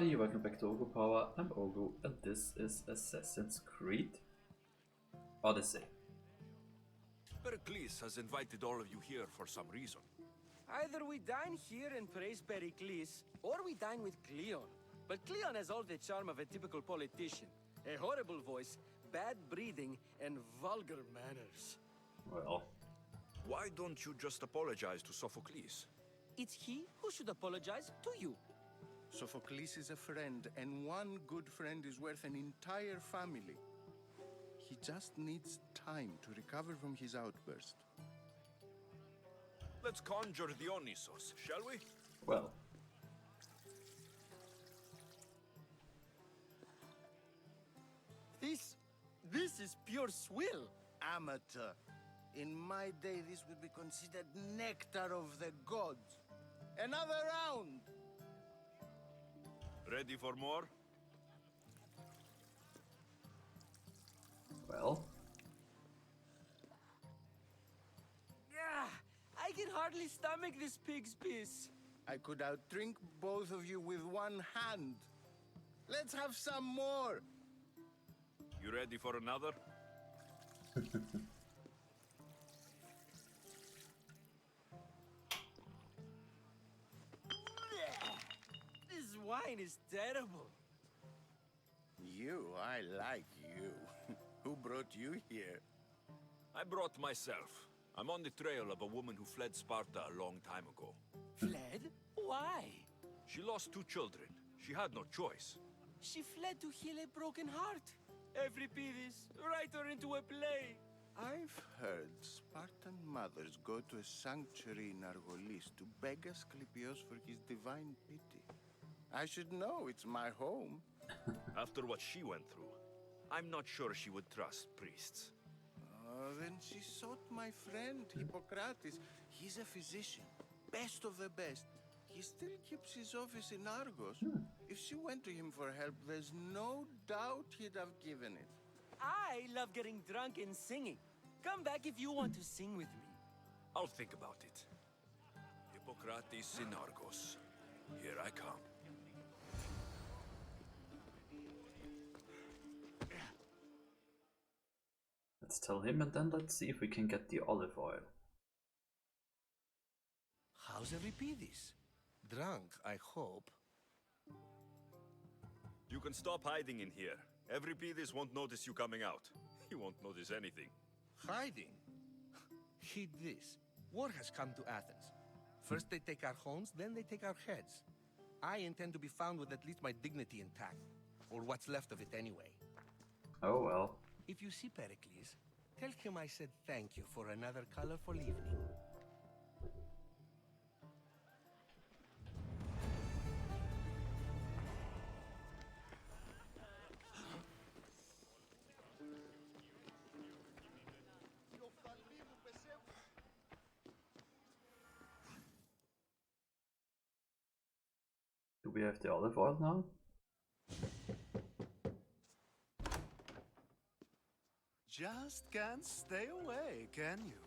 everybody, welcome back to Oghupower. I'm Oghu and this is Assassin's Creed Odyssey. Perikles has invited all of you here for some reason. Either we dine here and praise Perikles, or we dine with Cleon. But Cleon has all the charm of a typical politician. A horrible voice, bad breeding, and vulgar manners. Well, Why don't you just apologize to Sophocles? It's he who should apologize to you. Sophocles is a friend, and one good friend is worth an entire family. He just needs time to recover from his outburst. Let's conjure Dionysos, shall we? well. This is pure swill. Amateur. In my day, this would be considered nectar of the gods. Another round! Ready for more? Well, Ah, I can hardly stomach this pig's piss. I could outdrink both of you with one hand. Let's have some more! You ready for another? This wine is terrible. I like you. Who brought you here? I brought myself. I'm on the trail of a woman who fled Sparta a long time ago. Fled? Why? She lost 2 children. She had no choice. She fled to heal a broken heart. Euripides, write her into a play. I've heard Spartan mothers go to a sanctuary in Argolis to beg Asclepios for his divine pity. I should know, it's my home. After what she went through, I'm not sure she would trust priests. Then she sought my friend, Hippocrates. He's a physician, best of the best. He still keeps his office in Argos. If she went to him for help, there's no doubt he'd have given it. I love getting drunk and singing. Come back if you want to sing with me. I'll think about it. Hippocrates in Argos. Here I come. Let's tell him and then let's see if we can get the olive oil. How's Euripides? Drunk, I hope. You can stop hiding in here. Euripides won't notice you coming out. He won't notice anything. Hiding? Heed this. War has come to Athens. First they take our homes, then they take our heads. I intend to be found with at least my dignity intact. Or what's left of it anyway. Oh well. If you see Pericles, tell him I said thank you for another colorful evening. Do we have the olive oil now? Just can't stay away, can you?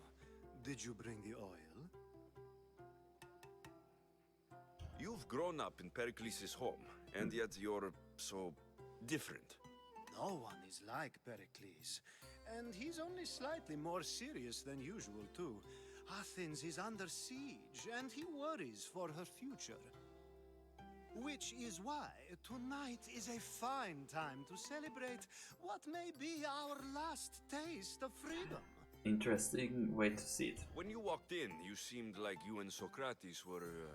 Did you bring the oil? You've grown up in Pericles' home, and yet you're so different. No one is like Pericles, and he's only slightly more serious than usual, too. Athens is under siege, and he worries for her future. Which is why tonight is a fine time to celebrate what may be our last taste of freedom. Interesting way to see it. When you walked in, you seemed like you and Socrates were,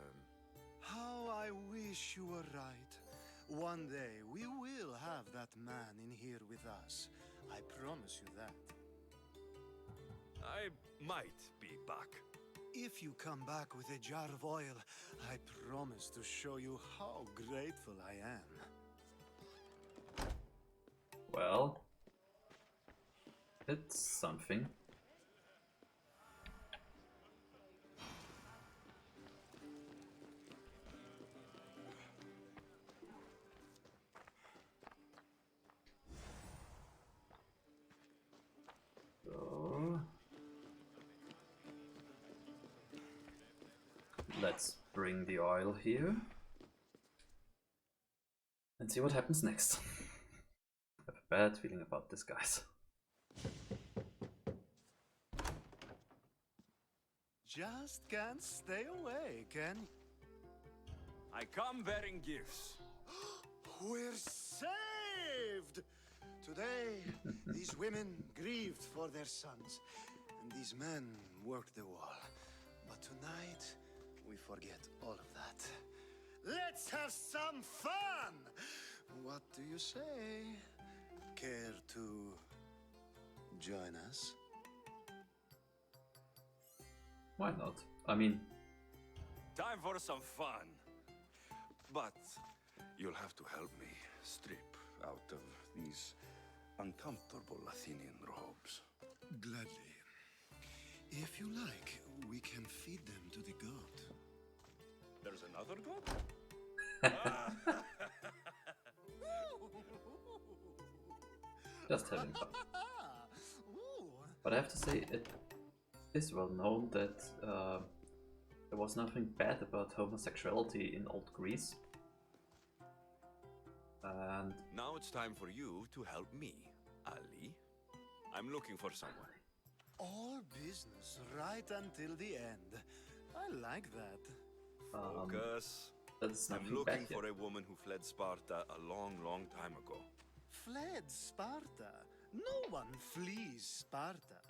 How I wish you were right. One day we will have that man in here with us. I promise you that. I might be back. If you come back with a jar of oil, I promise to show you how grateful I am. Well, it's something. So, let's bring the oil here. and see what happens next. I have a bad feeling about this, guys. Just can't stay away, can you? I come bearing gifts. We're saved! Today, these women grieved for their sons, and these men worked the wall. But tonight, we forget all of that. Let's have some fun! What do you say? Care to join us? Why not? I mean, Time for some fun. But you'll have to help me strip out of these uncomfortable Athenian robes. Gladly. If you like, we can feed them to the god. There's another god? just having fun. But I have to say, it is well known that there was nothing bad about homosexuality in old Greece. And Now it's time for you to help me, Ali. I'm looking for someone. All business right until the end. I like that. Focus. that's I'm nothing looking bad here. for a woman who fled Sparta a long, long time ago. Fled Sparta. No one flees Sparta.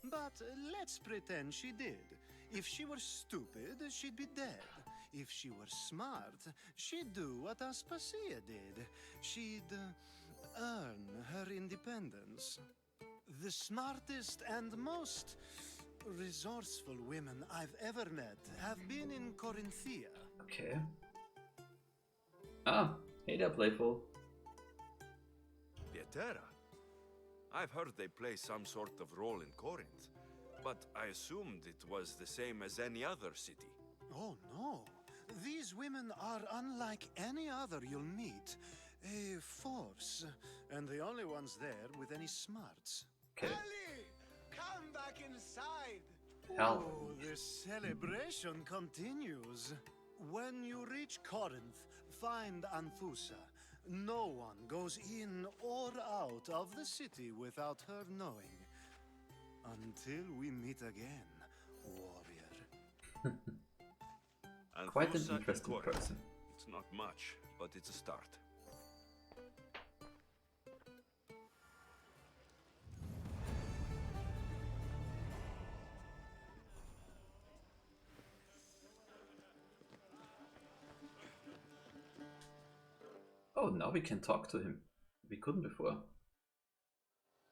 But let's pretend she did. If she were stupid, she'd be dead. If she were smart, she'd do what Aspasia did. She'd earn her independence. The smartest and most resourceful women I've ever met have been in Corinthia. Okay. Ah, hey there, Playful. Lietera. I've heard they play some sort of role in Corinth, but I assumed it was the same as any other city. Oh no, these women are unlike any other you'll meet. A force, and the only ones there with any smarts. Okay. Ali, come back inside. Hell. Oh, the celebration continues. When you reach Corinth, find Anfusa. No one goes in or out of the city without her knowing. Until we meet again, warrior. And Quite an Fusa in interesting Corinth. person. It's not much, but it's a start. Oh, now we can talk to him. We couldn't before.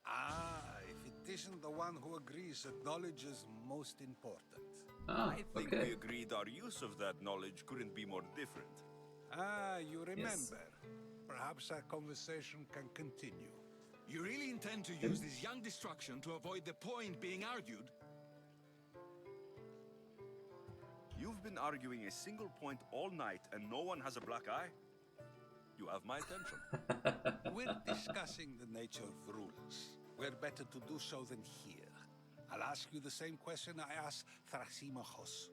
Ah, if it isn't the one who agrees that knowledge is most important. Ah, I think okay. we agreed our use of that knowledge couldn't be more different. Ah, you remember. Perhaps our conversation can continue. You really intend to use this young destruction to avoid the point being argued? You've been arguing a single point all night and no one has a black eye? You have my attention. We're discussing the nature of rulers. Where better to do so than here? I'll ask you the same question I asked Thrasymachos.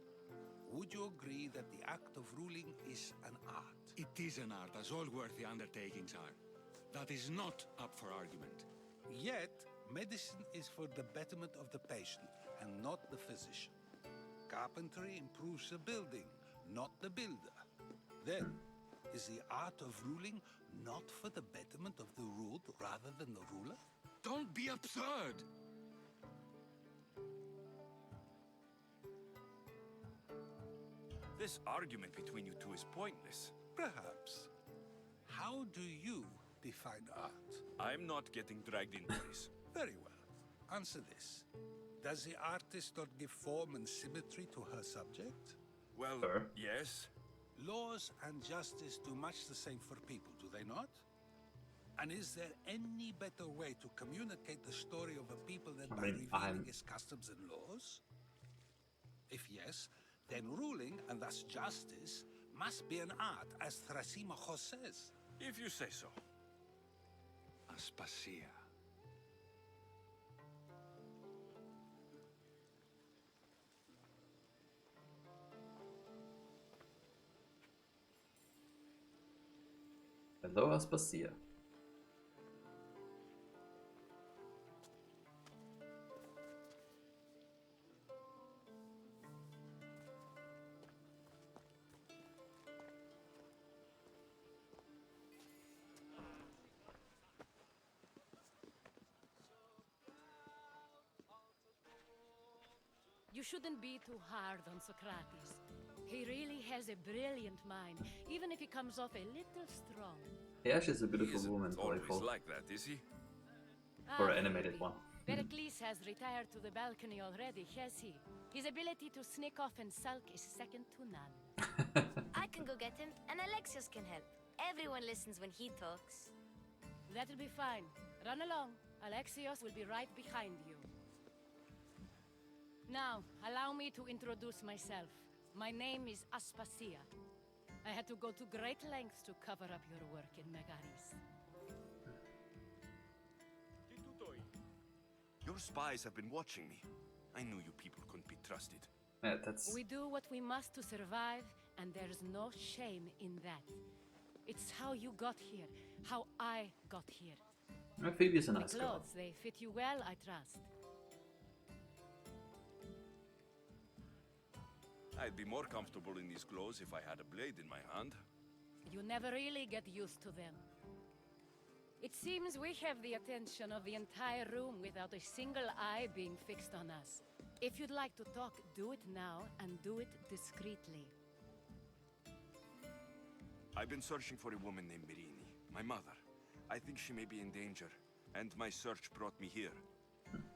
Would you agree that the act of ruling is an art? It is an art, as all worthy undertakings are. That is not up for argument. Yet, medicine is for the betterment of the patient and not the physician. Carpentry improves the building, not the builder. Then, is the art of ruling not for the betterment of the ruled rather than the ruler? Don't be absurd! This argument between you two is pointless. Perhaps. How do you define art? I'm not getting dragged into this. Very well. Answer this. Does the artist not give form and symmetry to her subject? Well, Sure. yes. Laws and justice do much the same for people, do they not? And is there any better way to communicate the story of a people than by mean, revealing its customs and laws? If yes, then ruling, and thus justice, must be an art, as Thrasymachos says. If you say so. Aspasia. Hello, Aspasia. You shouldn't be too hard on Socrates. He really has a brilliant mind, even if he comes off a little strong. Yeah, she's a He beautiful isn't woman, always playful. like that, is he? For Ah, an animated maybe. one. Perikles has retired to the balcony already, has he? His ability to sneak off and sulk is second to none. I can go get him, and Alexios can help. Everyone listens when he talks. That'll be fine. Run along. Alexios will be right behind you. Now, allow me to introduce myself. My name is Aspasia. I had to go to great lengths to cover up your work in Megaris. Your spies have been watching me. I knew you people couldn't be trusted. Yeah, that's... We do what we must to survive, and there's no shame in that. It's how you got here, how I got here. Phoebe's a The nice girl. clothes, they fit you well, I trust. I'd be more comfortable in these clothes if I had a blade in my hand. You never really get used to them. It seems we have the attention of the entire room without a single eye being fixed on us. If you'd like to talk, do it now, and do it discreetly. I've been searching for a woman named Mirini, my mother. I think she may be in danger, and my search brought me here.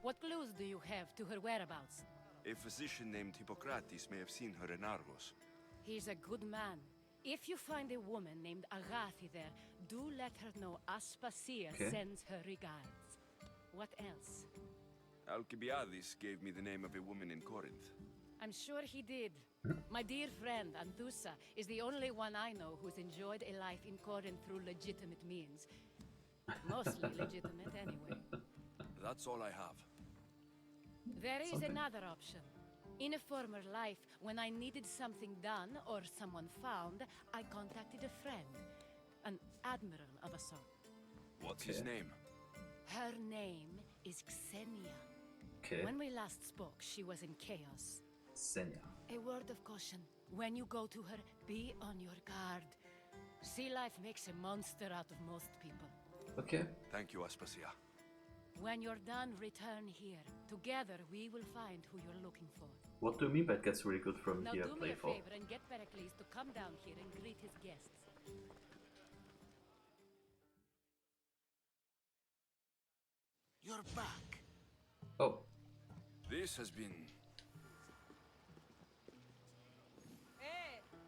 What clues do you have to her whereabouts? A physician named Hippocrates may have seen her in Argos. He's a good man. If you find a woman named Agathi there, do let her know Aspasia sends her regards. What else? Alcibiades gave me the name of a woman in Corinth. I'm sure he did. My dear friend, Anthusa, is the only one I know who's enjoyed a life in Corinth through legitimate means. Mostly legitimate, anyway. That's all I have. There is another option. In a former life, when I needed something done or someone found, I contacted a friend. An admiral of a sort. What's his name? Her name is Xenia. Okay. When we last spoke, she was in chaos. Senya. A word of caution. When you go to her, be on your guard. Sea life makes a monster out of most people. Okay. Thank you, Aspasia. When you're done, return here. Together, we will find who you're looking for. What do you mean by it gets really good from Now here, do me a playful? favor and get Perikles to come down here and greet his guests. You're back. Oh, This has been...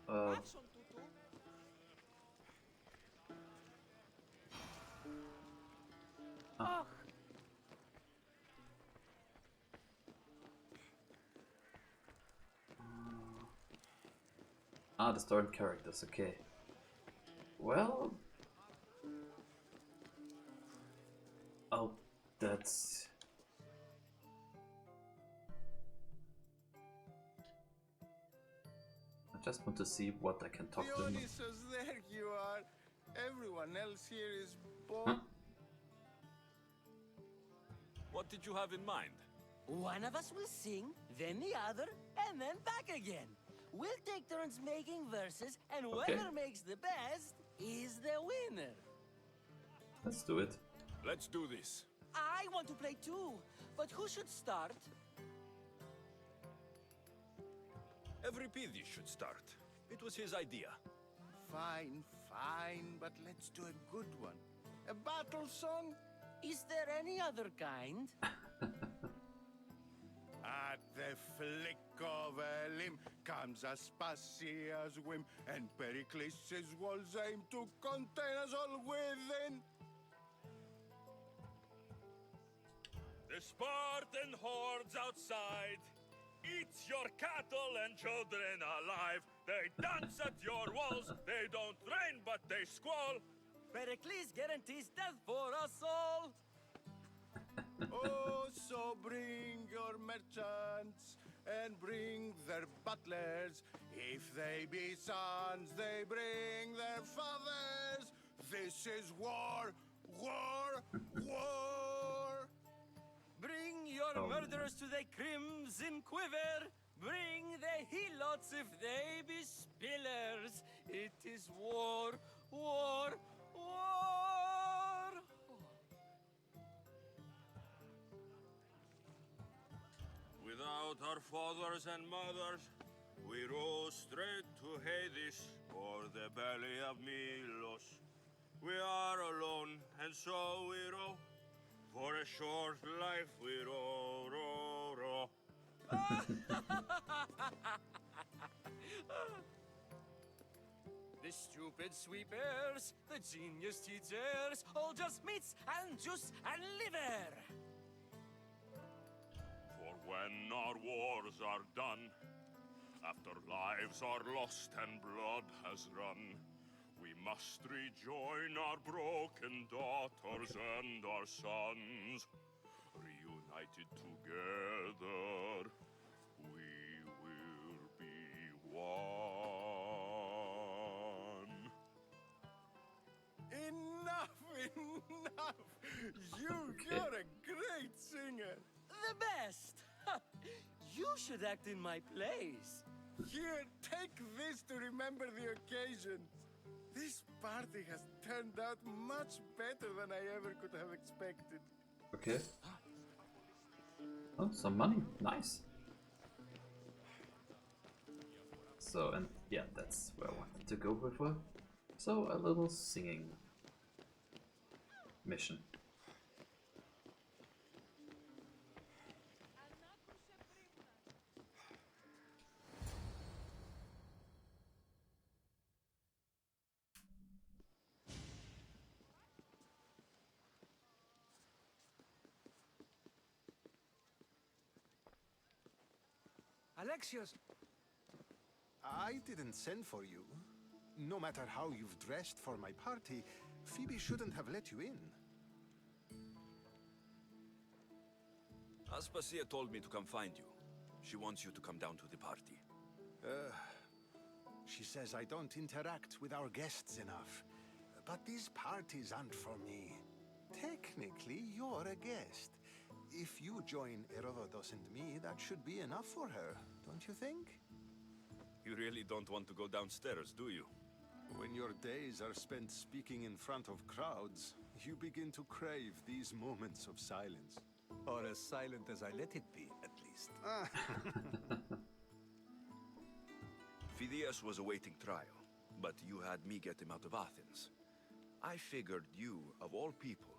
uh... Ah. Ah, the story characters, okay. Well... Oh, that's... I just want to see what I can talk to him. Dionysus, there you are. Everyone else here is bored. Huh? What did you have in mind? One of us will sing, then the other, and then back again. We'll take turns making verses, and Okay. whoever makes the best is the winner. Let's do it. Let's do this. I want to play too, but who should start? Euripides should start. It was his idea. Fine, fine, but let's do a good one. A battle song? Is there any other kind? At the flick of a limb comes Aspasia's whim, and Perikles' walls aim to contain us all within. The Spartan hordes outside eat your cattle and children alive. They dance at your walls. They don't rain, but they squall. Pericles guarantees death for us all. Oh, so bring your merchants and bring their butlers. If they be sons, they bring their fathers. This is war! War! War! Bring your murderers to the crimson quiver! Bring the helots if they be spillers! It is war, war, war! Without our fathers and mothers, we row straight to Hades or the belly of Milos. We are alone, and so we row. For a short life we row, row, row. The stupid sweepers, the genius teachers, all just meats and juice and liver! For when our wars are done, after lives are lost and blood has run, we must rejoin our broken daughters and our sons. Reunited together, we will be one. Enough! Enough! You're a great singer! The best! You should act in my plays. Here, take this to remember the occasion. This party has turned out much better than I ever could have expected. Okay. Oh, some money. Nice. So, and yeah, that's where I wanted to go before. So, a little singing mission. Alexios, I didn't send for you. No matter how you've dressed for my party, Phoebe shouldn't have let you in. Aspasia told me to come find you. She wants you to come down to the party. She says I don't interact with our guests enough. But these parties aren't for me. Technically, you're a guest. If you join Herodotus and me, that should be enough for her, don't you think? You really don't want to go downstairs, do you? When your days are spent speaking in front of crowds, you begin to crave these moments of silence. Or as silent as I let it be, at least. Phidias was awaiting trial, but you had me get him out of Athens. I figured you, of all people,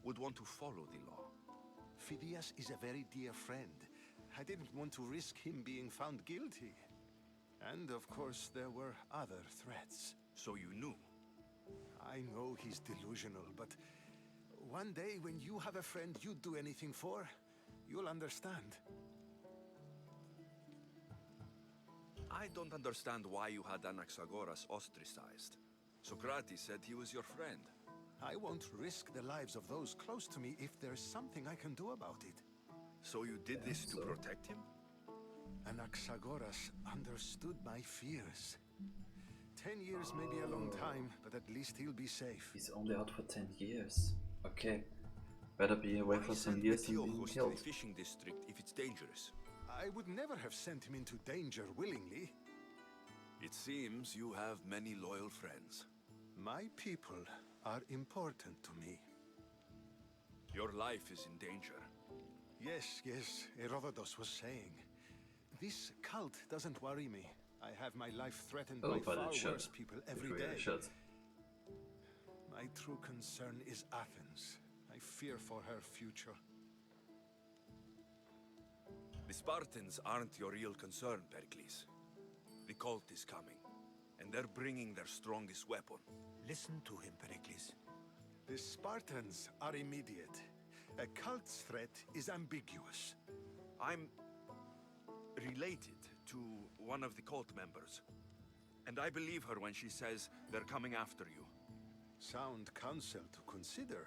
would want to follow the law. Phidias is a very dear friend. I didn't want to risk him being found guilty. And of course, there were other threats. So you knew? I know he's delusional, but one day when you have a friend you'd do anything for, you'll understand. I don't understand why you had Anaxagoras ostracized. Socrates said he was your friend. I won't risk the lives of those close to me if there's something I can do about it. So you did this to protect him? Anaxagoras understood my fears. 10 years may be a long time, but at least he'll be safe. He's only out for 10 years. Okay. Better be away for some years than being killed. The fishing district if it's dangerous. I would never have sent him into danger willingly. It seems you have many loyal friends. My people are important to me. Your life is in danger. Yes, Herodotus was saying. This cult doesn't worry me. I have my life threatened by far worse people every day. My true concern is Athens. I fear for her future. The Spartans aren't your real concern, Perikles. The cult is coming, and they're bringing their strongest weapon. Listen to him, Perikles. The Spartans are immediate. A cult's threat is ambiguous. I'm related to one of the cult members, and I believe her when she says they're coming after you. Sound counsel to consider.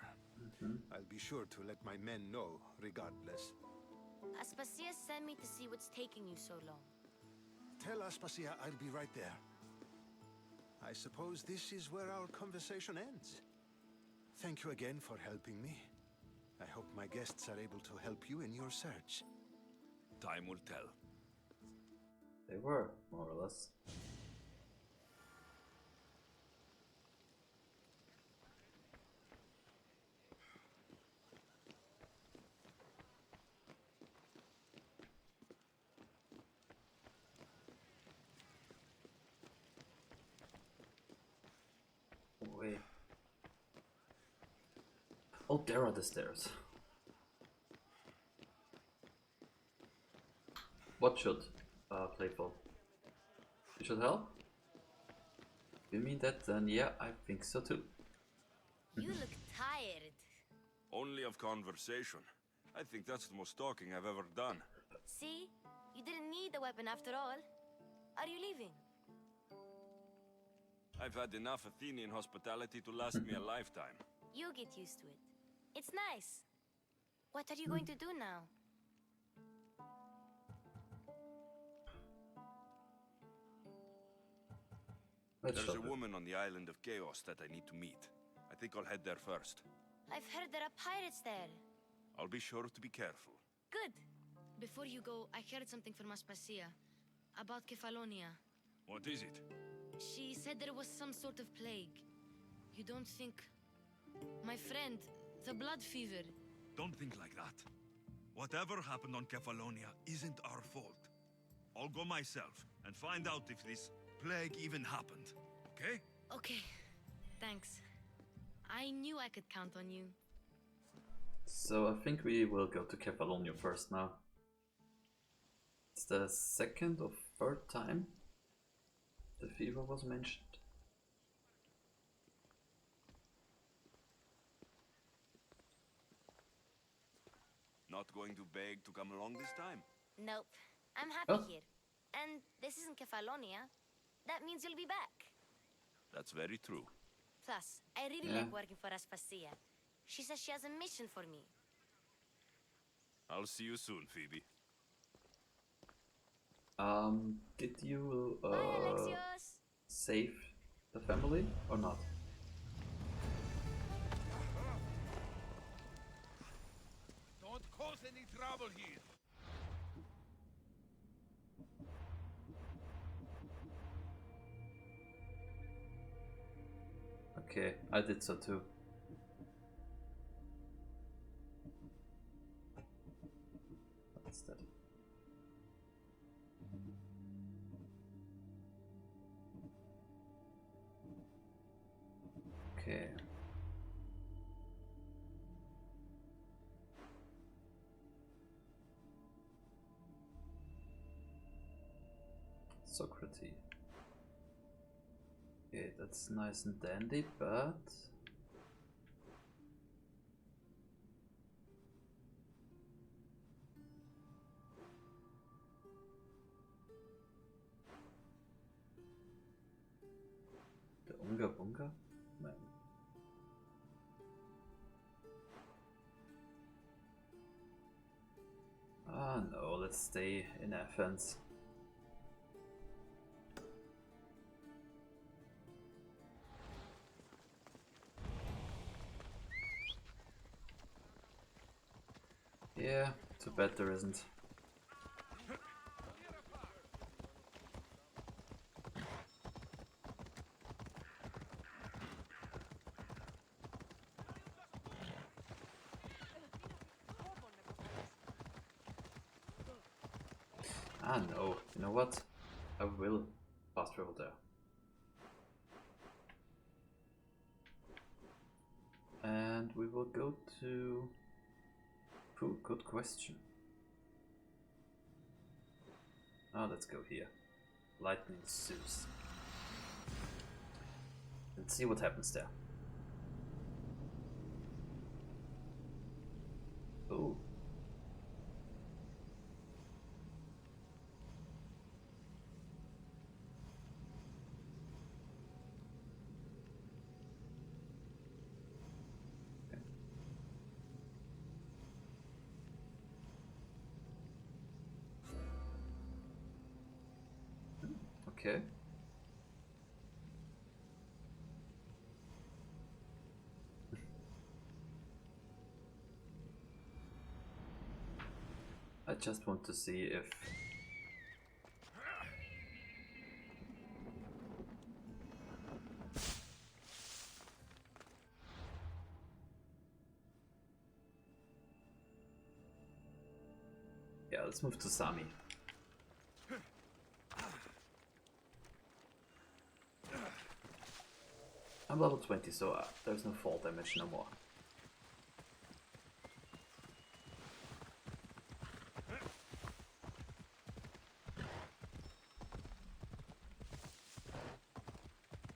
I'll be sure to let my men know, regardless. Aspasia sent me to see what's taking you so long. Tell Aspasia I'll be right there. I suppose this is where our conversation ends. Thank you again for helping me. I hope my guests are able to help you in your search. Time will tell. They were, more or less. Wait. Oh, there are the stairs. What should playful? You should help? You mean that? Then yeah, I think so too. You look tired. Only of conversation. I think that's the most talking I've ever done. See? You didn't need the weapon after all. Are you leaving? I've had enough Athenian hospitality to last me a lifetime. You get used to it. It's nice. What are you going to do now? There's a woman on the island of Chaos that I need to meet. I think I'll head there first. I've heard there are pirates there. I'll be sure to be careful. Good. Before you go, I heard something from Aspasia about Kefalonia. What is it? She said there was some sort of plague. You don't think... My friend, the blood fever. Don't think like that. Whatever happened on Kefalonia isn't our fault. I'll go myself and find out if this plague even happened, okay? Okay, thanks. I knew I could count on you. So I think we will go to Kefalonia first now. It's the second or third time the fever was mentioned. Not going to beg to come along this time? Nope. I'm happy here. And this isn't Kefalonia. That means you'll be back. That's very true. Plus, I really like working for Aspasia. She says she has a mission for me. I'll see you soon, Phoebe. Did you Bye, Alexios. save the family or not? Don't cause any trouble here. Okay, I did so too. What's that? Okay. Socrates. Okay, that's nice and dandy, but the Unga Bunga? Man. Ah no, let's stay in Athens. Yeah, too bad there isn't. Ah no, you know what? I will fast travel there. And we will go to... Ooh, good question. Ah, let's go here. Lightning Zeus. Let's see what happens there. Oh. Okay. I just want to see if... Yeah, let's move to Sami. I'm level 20, so there's no fall damage no more.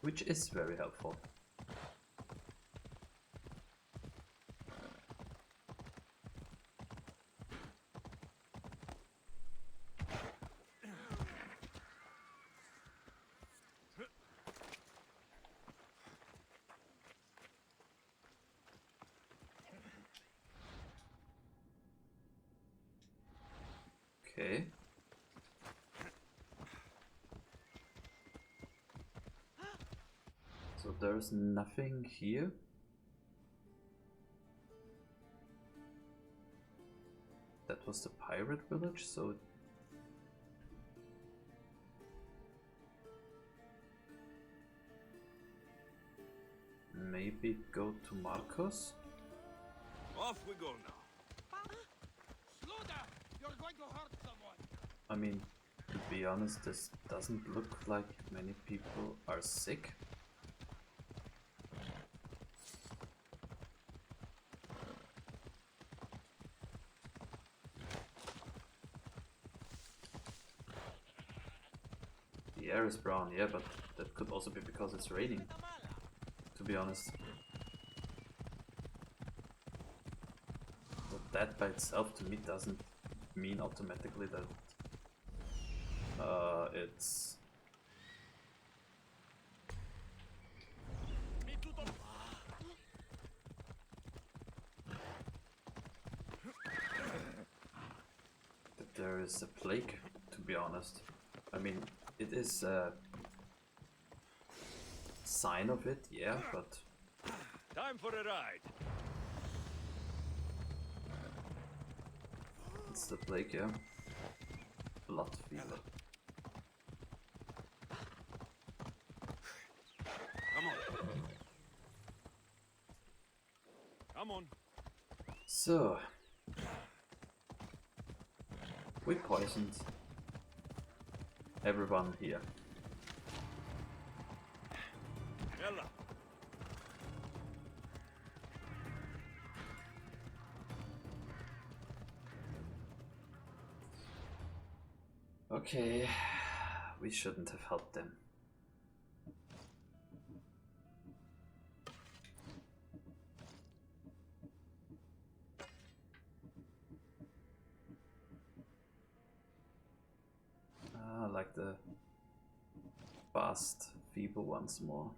Which is very helpful. Okay. So there's nothing here. That was the pirate village, so maybe go to Marcos? Off we go now. You're going to hurt someone. I mean, to be honest, this doesn't look like many people are sick. The air is brown, yeah, but that could also be because it's raining, to be honest. But that by itself to me doesn't mean automatically that it's that there is a plague, to be honest. I mean, it is a sign of it, yeah, but Time for a ride. it's the plague, yeah. Blood fever. Come on. Come on. So we poisoned everyone here. Yalla. Okay, we shouldn't have helped them. Like the fast feeble once more.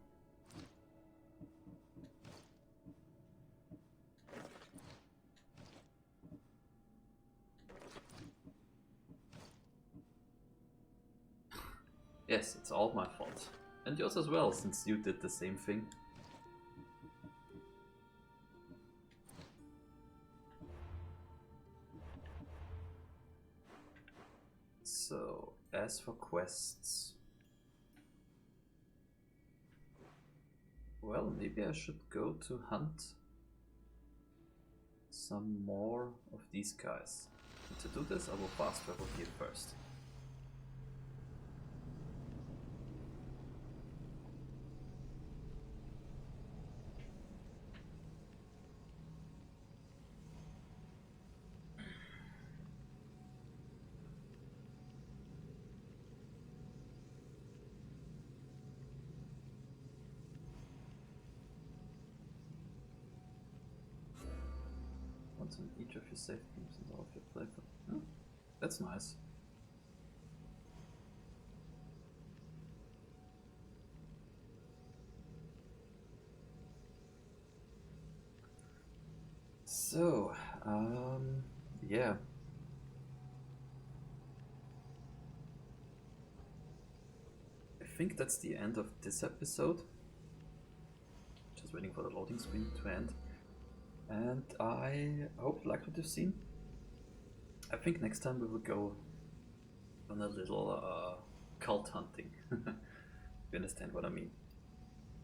Yes, it's all my fault. And yours as well, since you did the same thing. So, as for quests... Well, maybe I should go to hunt some more of these guys. And to do this, I will fast travel here first. Once on each of your save games and all of your playthrough. Oh, that's nice. So, yeah. I think that's the end of this episode. Just waiting for the loading screen to end. And I hope you liked what you've seen. I think next time we will go on a little cult hunting. You understand what I mean?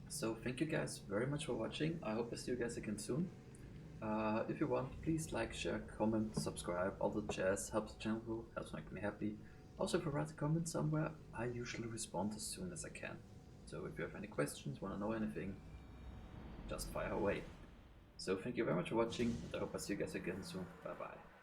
So thank you guys very much for watching. I hope I see you guys again soon. If you want, please like, share, comment, subscribe, all the jazz helps the channel grow, helps make me happy. Also, if you write a comment somewhere, I usually respond as soon as I can. So if you have any questions, want to know anything, just fire away. So thank you very much for watching, and I hope I see you guys again soon. Bye bye.